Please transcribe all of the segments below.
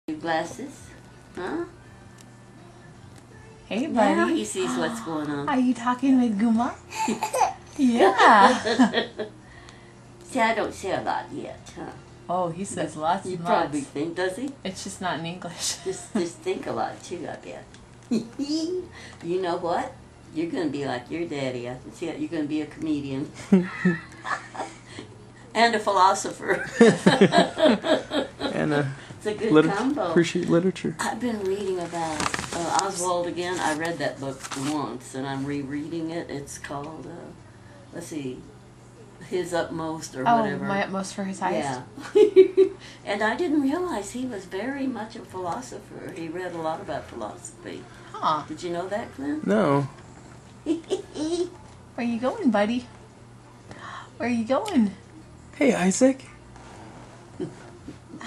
Your glasses? Huh? Hey, buddy. Now he sees what's going on. Are you talking with Guma? Yeah. See, I don't say a lot yet, huh? Oh, he says lots You and probably lots. think, does he? It's just not in English. Just think a lot too, I bet. You know what? You're gonna be like your daddy. I can see it. You're gonna be a comedian and a philosopher. And It's a good combo. appreciate literature. I've been reading about Oswald again. I read that book once, and I'm rereading it. It's called, let's see, His Utmost or whatever. Oh, My Utmost for His Highest? Yeah. And I didn't realize he was very much a philosopher. He read a lot about philosophy. Huh. Did you know that, Clint? No. Where you going, buddy? Where you going? Hey, Isaac.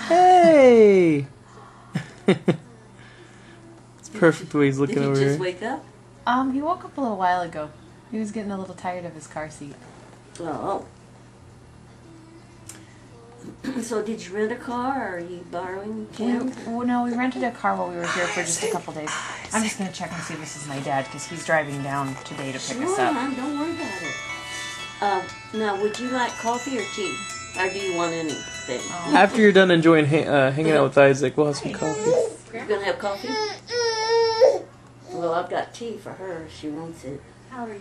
Hey. It's perfect the way he's looking Did he over just here. wake up? He woke up a little while ago. He was getting a little tired of his car seat. Oh. So did you rent a car, or are you borrowing Kim? No, we rented a car while we were here for just a couple days. I'm just going to check and see if this is my dad, because he's driving down today to pick us Sure, up. hon, don't worry about it. Now, would you like coffee or tea? Or do you want anything? After you're done enjoying hanging out with Isaac, we'll have some coffee. You gonna have coffee? Well, I've got tea for her if she wants it. How are you?